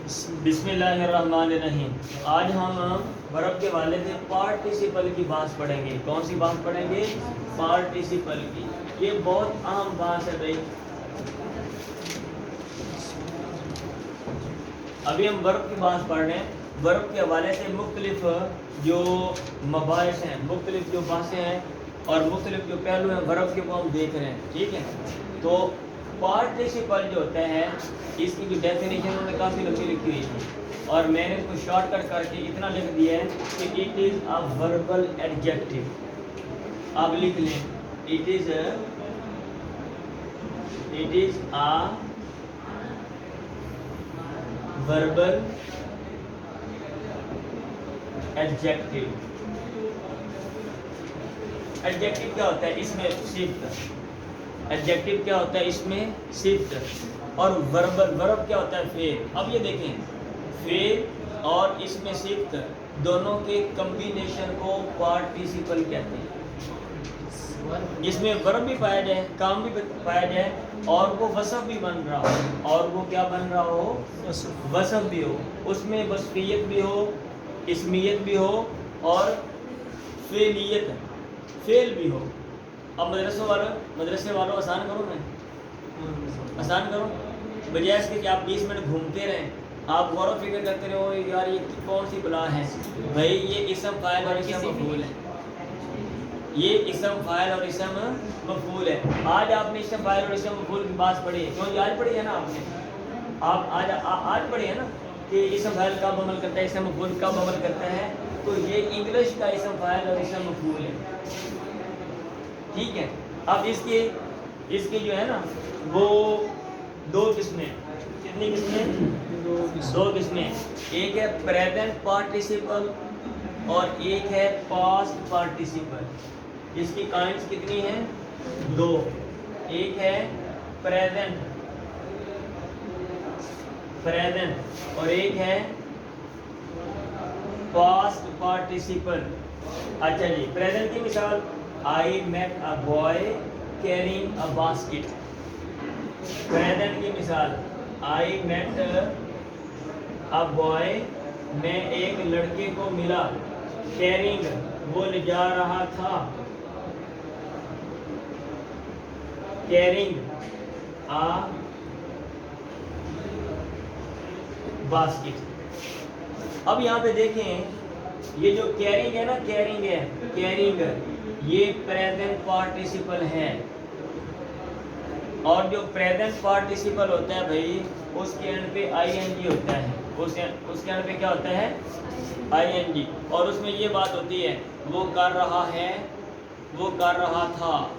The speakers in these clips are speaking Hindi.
बिस्मिल्लाहिर्रहमानिर्रहीम। आज हम वर्ब के हवाले से पार्टिसिपल की बात पढ़ेंगे। कौन सी बात पढ़ेंगे? पार्टिसिपल की। ये बहुत अहम बात है भाई। अभी हम वर्ब की बात पढ़ रहे हैं। वर्ब के हवाले से मुख्तलिफ जो मबाहिस हैं, मुख्तलिफ जो बातें हैं और मुख्तलिफ जो पहलू हैं वर्ब के, वो हम देख रहे हैं। ठीक है, तो पार्टिसिपल जो होता है, इसकी जो डेफिनेशन उन्होंने काफ़ी लंबी लिखी हुई थी और मैंने इसको शॉर्टकट करके इतना लिख दिया है कि it is a verbal adjective. आप लिख लें, it is a verbal adjective. Adjective क्या होता है? इसमें सिफ्त। एडजेक्टिव क्या होता है? इसमें सिफ्त। और वर्बल, वर्ब क्या होता है? फेल। अब ये देखें, फेल और इसमें सिफ्त दोनों के कम्बिनेशन को पार्टिसिपल कहते हैं। इसमें वर्ब भी पाया जाए, काम भी पाया जाए और वो वसफ भी बन रहा हो। और वो क्या बन रहा हो? वसफ भी हो, उसमें वसफियत भी हो, इसमियत भी हो और फेलियत, फेल भी हो। अब मदरसे वालों आसान करो, मैं आसान करो, बजाय इसके कि आप 20 मिनट घूमते रहें, आप गौर व फिक्र करते रहो यार ये कौन सी बला है। भाई ये इसम फाइल और इसम मफूल है, ये इसम फाइल और इसम मफूल है। आज आपने इसम फाइल और इसम मफूल की बात पढ़ी है, क्योंकि आज पढ़ी है ना आपने, आप आज पढ़ी है ना कि इसम फाइल कब अमल करता है, इसम मफूल कब अमल करता है। तो ये इंग्लिश का इसम फाइल और इसम मफूल है। ठीक है, अब इसकी जो है ना वो दो किस्में। कितनी किस्में? दो किस्में। एक है प्रेजेंट पार्टिसिपल और एक है पास्ट पार्टिसिपल। इसकी काइंड्स कितनी हैं? दो। एक है प्रेजेंट और एक है पास्ट पार्टिसिपल। अच्छा जी, प्रेजेंट की मिसाल, I met a boy carrying a basket. Present की मिसाल, आई मेट अ बॉय, मैं एक लड़के को मिला, कैरिंग, वो ले जा रहा था, कैरिंग अ बास्केट। अब यहाँ पे देखें, ये जो कैरिंग है ना, कैरिंग है, कैरिंग, ये प्रेजेंट पार्टिसिपल है। और जो प्रेजेंट पार्टिसिपल होता है भाई, उसके एंड पे आईएनजी होता है। उसके एंड पे क्या होता है? आईएनजी। और उसमें ये बात होती है, वो कर रहा है, वो कर रहा था,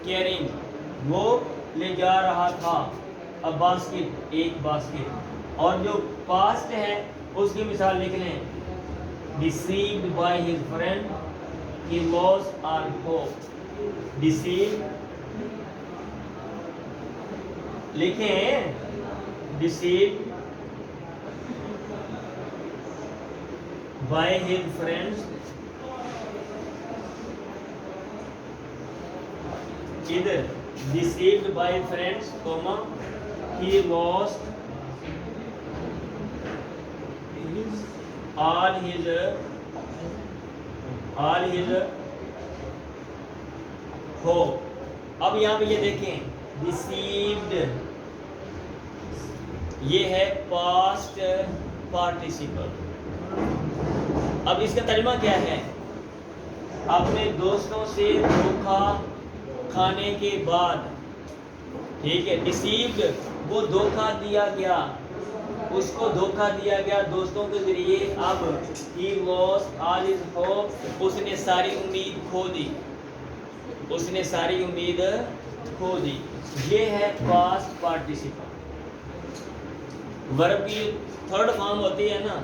कैरिंग, वो ले जा रहा था, अब बास्केट, एक बास्केट। और जो पास्ट है उसकी मिसाल लिख लें, deceived by his friend, he lost all hope। deceived, लिखें, deceived by his friends, इधर deceived by friends, comma, he lost all his hope। अब यहाँ पे ये देखें, deceived, ये है पास्ट पार्टिसिपल। अब इसका तर्जुमा क्या है? अपने दोस्तों से धोखा खाने के बाद, ठीक है, डिसीव्ड, वो धोखा दिया गया, उसको धोखा दिया गया दोस्तों के जरिए। अब he lost all his hope, उसने सारी उम्मीद खो दी, उसने सारी उम्मीद खो दी। ये है पास्ट पार्टिसिपल। वर्ब की थर्ड फॉर्म होती है ना,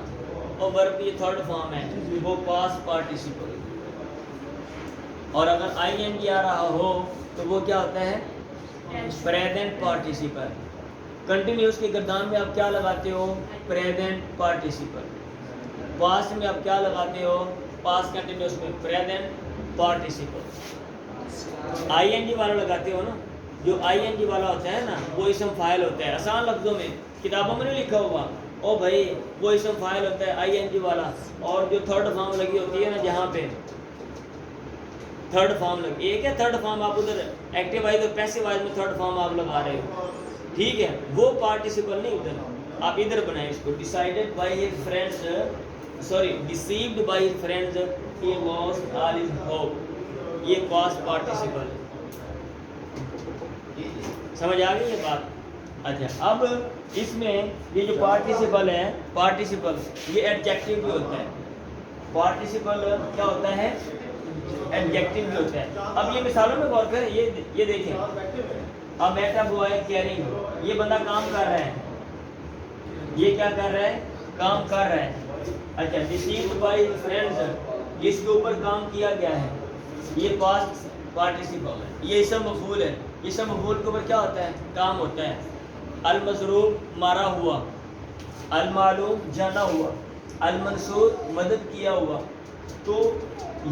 और वर्ब की थर्ड फॉर्म है वो पास्ट पार्टिसिपल। और अगर आईएनजी आ रहा हो तो वो क्या होता है? Present participle. कंटिन्यूस के गर्दान में आप क्या लगाते हो? Present participle. पास्ट में आप क्या लगाते हो? पास्ट कंटिन्यूस में प्रेजेंट पार्टिसिपल। आईएनजी वाला लगाते हो ना, जो आईएनजी वाला होता है ना, वो इसम फाइल होता है। आसान लफ्जों में किताबों में नहीं लिखा हुआ, ओ भाई वो इसम फाइल होता है आईएनजी वाला, और जो थर्ड फॉर्म लगी होती है ना, जहाँ पे थर्ड फॉर्म लगी, एक है थर्ड फॉर्म, आप उधर एक्टिव वाइज और पैसिव वाइज में थर्ड फॉर्म आप लगा रहे हो, ठीक है, वो पार्टिसिपल नहीं उधर, आप इधर बनाए इसको। Decided by his friends, sorry deceived by his friends he lost all his hope, ये पास्ट पार्टिसिपल। समझ आ गई ये बात? अच्छा, अब इसमें ये जो पार्टिसिपल है, पार्टिसिपल ये एडजेक्टिव भी होता है। पार्टिसिपल क्या होता है? एडजेक्टिव भी होता है। अब ये मिसालों में गौर करें, ये देखें, अब मेटा बॉय कैरिंग, ये बंदा काम कर रहा है, ये क्या कर रहा है? काम कर रहा है। अच्छा, डिसीव्ड बाय फ्रेंड्स, जिसके ऊपर काम किया गया है, ये पास्ट पार्टिसिपल है। ये इसम मफूल है, इसम मफूल के ऊपर क्या होता है? काम होता है। अल मजरूब मारा हुआ, अल मालूम जाना हुआ, अल मंसूर मदद किया हुआ, तो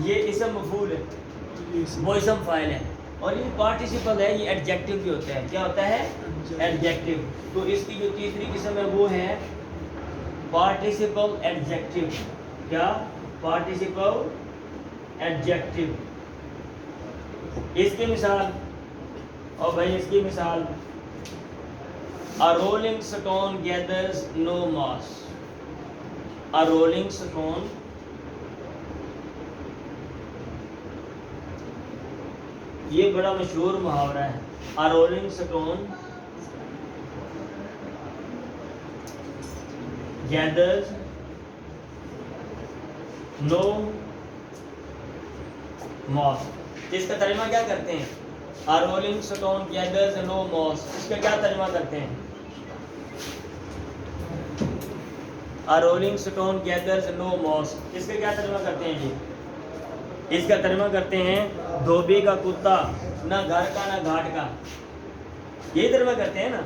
ये इसम मफूल है, वो इसम फाइल है। और ये पार्टिसिपल है, ये एडजेक्टिव भी होता है। क्या होता है? एडजेक्टिव। तो इसकी जो तीसरी किस्म है वो है पार्टिसिपल एडजेक्टिव। क्या? Participle adjective. इसकी मिसाल, और भाई इसकी मिसाल, A rolling stone gathers no moss. A rolling stone ये बड़ा मशहूर मुहावरा है। A rolling stone gathers no moss। इसका तर्जुमा क्या करते हैं? A rolling stone gathers no moss, इसका क्या तर्जुमा करते हैं? A rolling stone gathers no moss, इसका क्या तर्जुमा करते हैं जी? इसका तर्जुमा करते हैं धोबी का कुत्ता ना घर का ना घाट का, ये तर्जुमा करते हैं ना।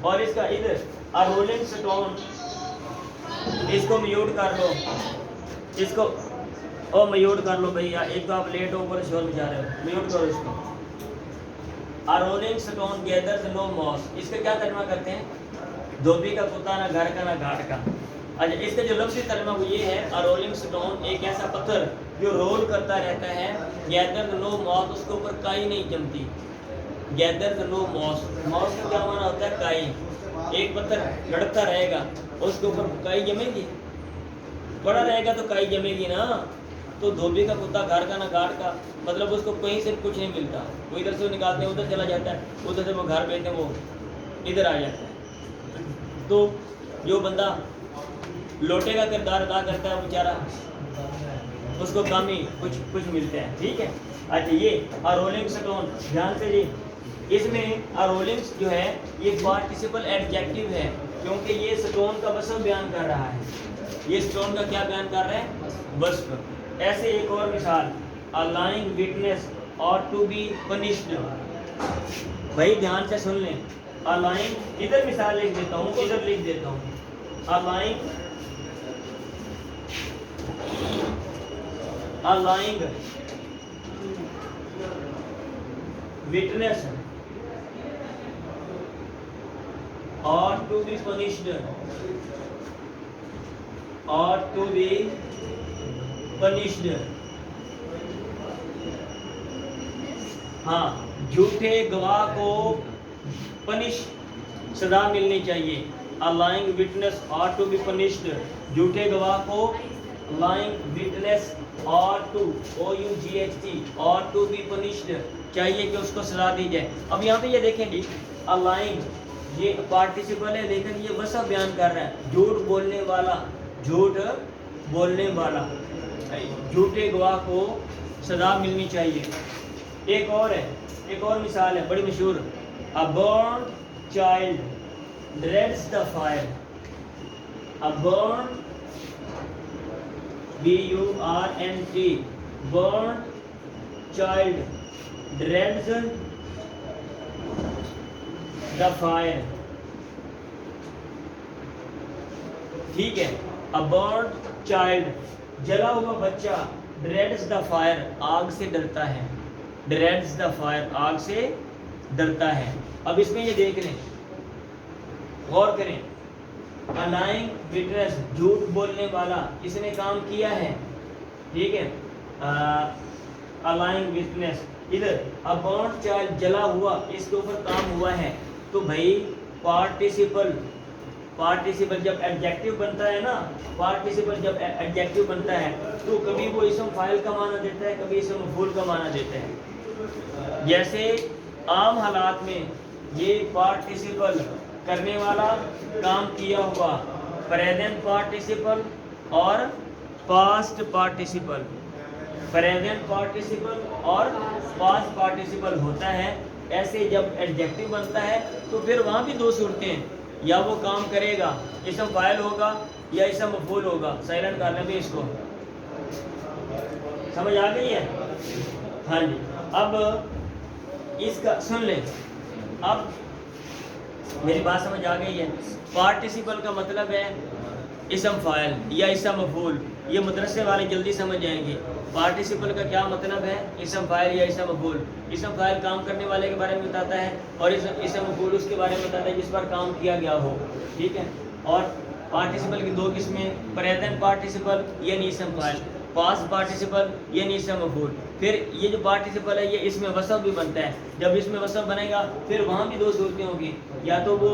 और इसका इधर A rolling stone, इसको म्यूट कर लो, इसको ओ म्यूट कर लो भैया, एक तो आप लेट हो पर शोर मचा रहे हो, म्यूट करो इसको। A rolling stone gathers no moss, इसका क्या तर्जुमा करते हैं? धोबी का कुत्ता ना घर का ना घाट का। अच्छा, इसका जो लफ्ज़ी तर्जुमा वो ये है, A rolling stone, एक ऐसा पत्थर जो रोल करता रहता है, gathers no moss, उसके ऊपर काई नहीं जमती। gathers no moss, moss का क्या माना होता है? काई। एक पत्थर लड़कता रहेगा, उसके ऊपर काई जमेगी? पड़ा रहेगा तो काई जमेगी ना। तो धोबी का कुत्ता घर का ना घाट का, मतलब उसको कहीं से कुछ नहीं मिलता, वो इधर से निकालते हैं उधर चला जाता है, उधर से वो घर भेजते हैं वो इधर आ जाता है। तो जो बंदा लोटे का किरदार अदा करता है बेचारा, उसको कम ही कुछ मिलते हैं, ठीक है। अच्छा, ये A rolling stone, ध्यान से जी, इसमें A rolling जो है ये पार्टिसिपल एडजेक्टिव है, क्योंकि ये स्टोन का वस्फ बयान कर रहा है। ये स्टोन का क्या बयान कर रहा है? वस्फ। ऐसे एक और मिसाल, A lying witness ought to be punished। भाई ध्यान से सुन लें, A lying, इधर मिसाल लिख देता हूँ, इधर लिख देता हूँ। A lying witness ought to be punished, ought to be punished। हाँ, झूठे गवाह को पनिश, सजा मिलनी चाहिए। A lying witness ought to be punished, झूठे गवाह को lying witness ought to, O-U-G-H-T, ought to be punished, चाहिए कि उसको सजा दी जाए। अब यहाँ पे ये देखें जी, A lying ये पार्टिसिपल है, लेकिन ये वस्फ बयान कर रहा है, झूठ बोलने वाला, झूठ बोलने वाला, झूठे गवाह को सजा मिलनी चाहिए। एक और है, एक और मिसाल है बड़ी मशहूर, A burnt child dreads the fire। A burnt, B-U-R-N-T, burnt child dreads the fire, ठीक है। A burnt child, जला हुआ बच्चा, dreads the fire, आग से डरता है, dreads the fire, आग से डरता है। अब इसमें ये देख लें, गौर करें, अलाइंग विटनेस, झूठ बोलने वाला, इसने काम किया है, ठीक है। अलाइंग विटनेस, इधर अबाउट चाइल्ड, जला हुआ, इसके ऊपर काम हुआ है। तो भाई पार्टिसिपल, पार्टिसिपल जब एडजेक्टिव बनता है ना, पार्टिसिपल जब एडजेक्टिव बनता है तो कभी वो इसम फाइल का माना देता है, कभी इसम मफूल का माना देता है। जैसे आम हालात में ये पार्टिसिपल करने वाला, काम किया हुआ, प्रेजेंट पार्टिसिपल और पास्ट पार्टिसिपल, प्रेजेंट पार्टिसिपल और पास्ट पार्टिसिपल होता है। ऐसे जब एडजेक्टिव बनता है तो फिर वहाँ भी दो सूरतें हैं, या वो काम करेगा, इसम फाइल होगा, या इसम मफूल होगा। साइलेंट कर लें भी इसको, समझ आ गई है? हाँ जी। अब इसका सुन लें, अब मेरी बात समझ आ गई है। पार्टिसिपल का मतलब है इसम फाइल या इसम मफूल, ये मदरसे वाले जल्दी समझ जाएंगे। पार्टिसिपल का क्या मतलब है, इसम फाइल या इसम मफूल। इसम फाइल काम करने वाले के बारे में बताता है और इसम मफूल उसके बारे में बताता है जिस पर काम किया गया हो, ठीक है। और पार्टिसिपल की दो किस्में, प्रेजेंट पार्टिसिपल यानी इसम फाइल, पास्ट पार्टिसिपल यानी इसम मफूल। फिर ये जो पार्टिसिपल है ये इसमें वसफ भी बनता है। जब इसमें वसफ बनेगा फिर वहाँ भी दो सूरतें होंगी, या तो वो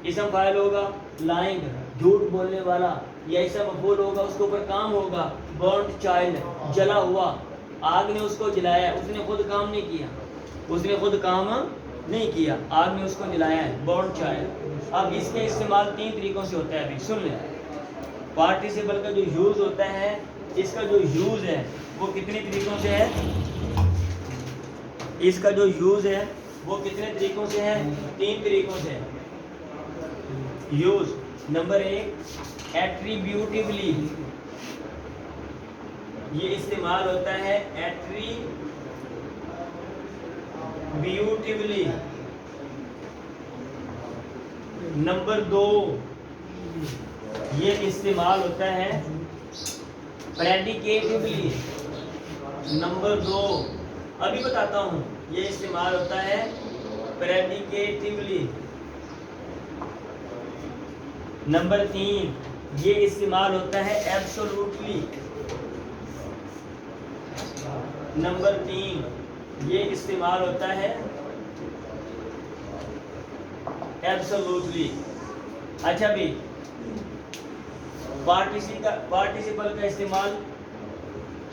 इसम फाइल होगा लाइंग, झूठ बोलने वाला, या इसम मफूल होगा, उसके ऊपर काम होगा, बर्न्ड चाइल्ड, जला हुआ, आग ने उसको जलाया, उसने खुद काम नहीं किया, उसने खुद काम नहीं किया, आग ने उसको जलाया है, बर्न्ड चाइल्ड। अब इसके इस्तेमाल तीन तरीकों से होता है। अभी सुन लें, पार्टिसिपल का जो यूज होता है, इसका जो यूज है वो कितने तरीकों से है, इसका जो यूज है वो कितने तरीकों से है, तीन तरीकों से है यूज। नंबर एक, एट्रीब्यूटिवली, ये इस्तेमाल होता है एट्रीब्यूटिवली। नंबर दो, ये इस्तेमाल होता है प्रेडिकेटिवली। नंबर दो, अभी बताता हूँ, ये इस्तेमाल होता है प्रेडिकेटिवली। नंबर तीन, ये इस्तेमाल होता है एब्सोल्युटली। नंबर तीन, ये इस्तेमाल होता है एब्सोल्युटली। अच्छा भी, पार्टिसिपल का इस्तेमाल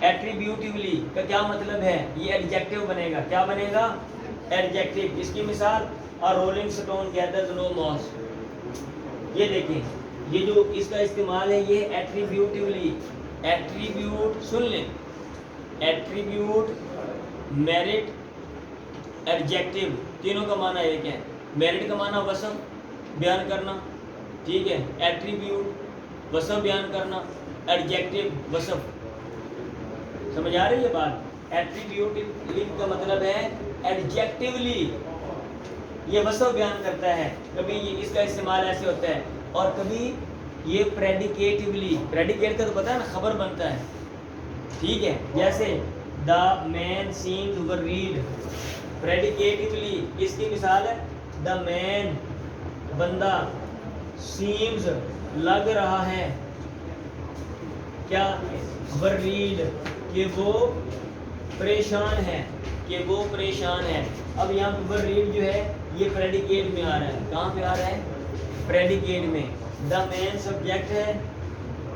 एट्रीब्यूटिवली का क्या मतलब है, ये एडजेक्टिव बनेगा। क्या बनेगा? एडजेक्टिव। इसकी मिसाल, a rolling stone gathers no moss. ये देखिए, ये जो इसका इस्तेमाल है ये एट्रीब्यूटिवली। एट्रीब्यूट, सुन लें, एट्रीब्यूट, मेरिट, एडजेक्टिव, तीनों का माना एक है। मेरिट का माना वसफ बयान करना, ठीक है। एट्रीब्यूट वसफ बयान करना, एडजेक्टिव वसफ। समझ आ रही है बात? एट्रीब्यूटिवली का मतलब है एडजेक्टिवली, ये वसफ बयान करता है। कभी ये इसका इस्तेमाल ऐसे होता है, और कभी ये प्रेडिकेटिवली, प्रेडिकेट का तो पता है ना, खबर बनता है, ठीक है। जैसे the man seems worried, predicatively इसकी मिसाल है द मैन, बंदा, सीम्स लग रहा है, क्या, वरीड कि वो परेशान है, कि वो परेशान है। अब यहाँ पर वरीड जो है ये प्रेडिकेट में आ रहा है। कहाँ पे आ रहा है? प्रेडिकेट में। द मैन सब्जेक्ट है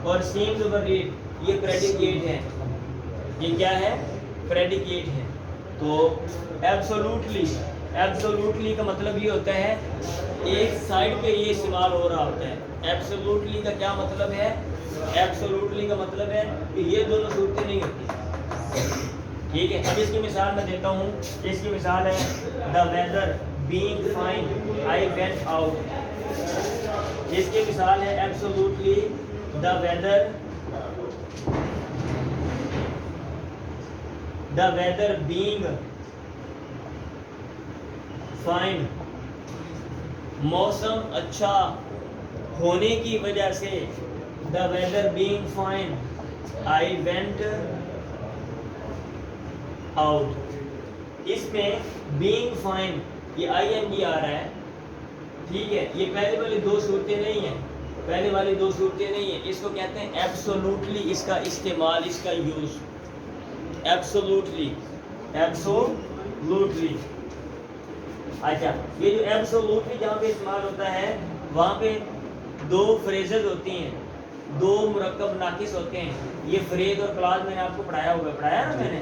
और सीम्स वरीड ये प्रेडिकेट है। ये क्या है? प्रेडिकेट है। तो एब्सोल्युटली, एब्सोल्युटली का मतलब ये होता है एक साइड पे ये इस्तेमाल हो रहा होता है। एब्सोल्युटली का क्या मतलब है? एब्सोल्युटली का मतलब है कि ये दोनों सूरतें नहीं होती, ठीक है। अब इसकी मिसाल मैं देता हूँ। इसकी मिसाल है the weather being fine I went out. इसकी मिसाल है absolutely the weather being fine, मौसम अच्छा होने की वजह से, the weather being fine I went out. इसमें बीइंग फाइन ये ING आ रहा है, ठीक है। ये पहले वाली दो सूरतें नहीं है। पहले वाली दो सूरतें नहीं है, इसको कहते हैं एब्सोल्युटली, इसका इस्तेमाल, इसका यूज एब्सोल्युटली, एब्सोल्युटली। अच्छा, ये जो एब्सोल्युटली जहाँ पे इस्तेमाल होता है वहाँ पे दो फ्रेजेस होती हैं, दो मुरक्कब नाकिस होते हैं। ये फ्रेज और क्लास मैंने आपको पढ़ाया हुआ है, पढ़ाया ना मैंने,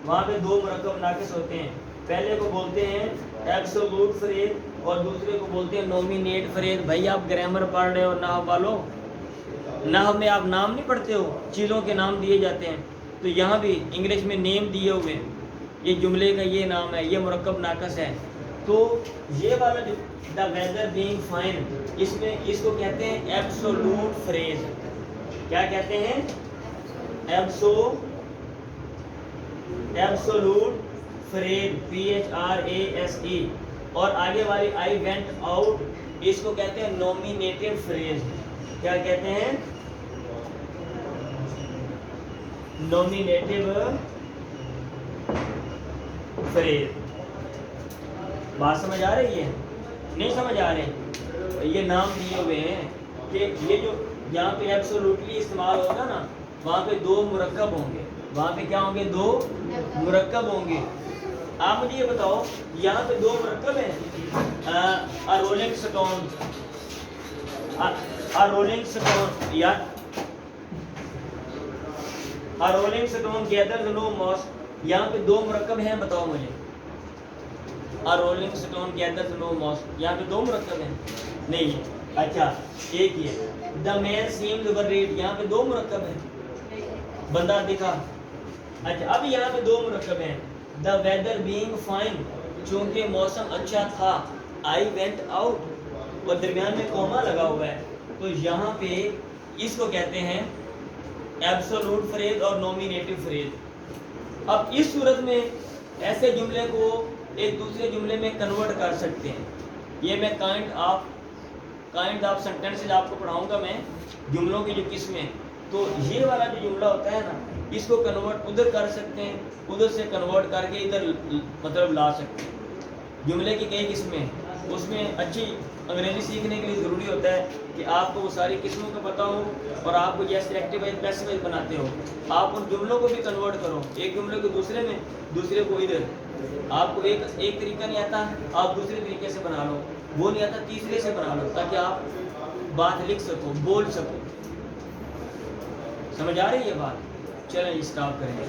वहाँ पे दो मुरक्कब नाकिस होते हैं। पहले को बोलते हैं एब्सोल्यूट फ्रेज और दूसरे को बोलते हैं नॉमिनेट फ्रेज। भाई आप ग्रामर पढ़ रहे हो नाहव वालों, नाहव में आप नाम नहीं पढ़ते हो, चीज़ों के नाम दिए जाते हैं, तो यहाँ भी इंग्लिश में नेम दिए हुए हैं, ये जुमले का ये नाम है, ये मुरक्कब नाकस है। तो ये वाला जो द वेदर बीइंग फाइन, इसमें इसको कहते हैं एब्सोल्यूट फ्रेज। क्या कहते हैं? Absolute phrase, PHRASE। और आगे वाली आई वेंट आउट, इसको कहते हैं नॉमिनेटिव फ्रेज। क्या कहते हैं? Nominative phrase. बात समझ आ रही है? नहीं समझ आ रहे? ये नाम दिए हुए हैं कि ये जो यहाँ पे एब्सोल्युटली इस्तेमाल होगा ना, वहाँ पे दो मुरक्कब होंगे। वहाँ पे क्या होंगे? दो मुरक्कब होंगे। आप मुझे ये बताओ, यहाँ पे दो मुरक्कब हैं, रोलिंग स्टोन, रोलिंग स्टोन या rolling stone gathers no moss. यहाँ पे दो मुरक्कब हैं, बताओ मुझे। Rolling stone gathers no moss, यहाँ पे दो मुरक्कब हैं? नहीं है। अच्छा, एक ही है। द मैन सीम्स वरीड, यहाँ पे दो मुरक्कब हैं, बंदा दिखा। अच्छा, अब यहाँ पे दो मुरक्कब हैं। द वेदर बीइंग फाइन, चूंकि मौसम अच्छा था। आई वेंट आउट, और दरमियान में कॉमा लगा हुआ है, तो यहाँ पे इसको कहते हैं एब्सोल्यूट फ्रेज और नॉमिनेटिव फ्रेज। अब इस सूरत में ऐसे जुमले को एक दूसरे जुमले में कन्वर्ट कर सकते हैं। ये मैं काइंड ऑफ सेंटेंसेस आपको पढ़ाऊंगा मैं, जुमलों की जो किस्में। तो ये वाला जो जुमला होता है ना, इसको कन्वर्ट उधर कर सकते हैं, उधर से कन्वर्ट करके इधर मतलब ला सकते हैं। जुमले की कई किस्में, उसमें अच्छी अंग्रेजी सीखने के लिए ज़रूरी होता है कि आपको वो सारी किस्मों का पता हो, और आपको जैसे एक्टिव वाइज पैसिव वाइज बनाते हो, आप उन जुमलों को भी कन्वर्ट करो, एक जुमले को दूसरे में, दूसरे को इधर। आपको एक तरीका नहीं आता, आप दूसरे तरीके से बना लो, वो नहीं आता तीसरे से बना लो, ताकि आप बात लिख सको, बोल सको। समझ आ रही है बात? चलें स्टॉप करेंगे।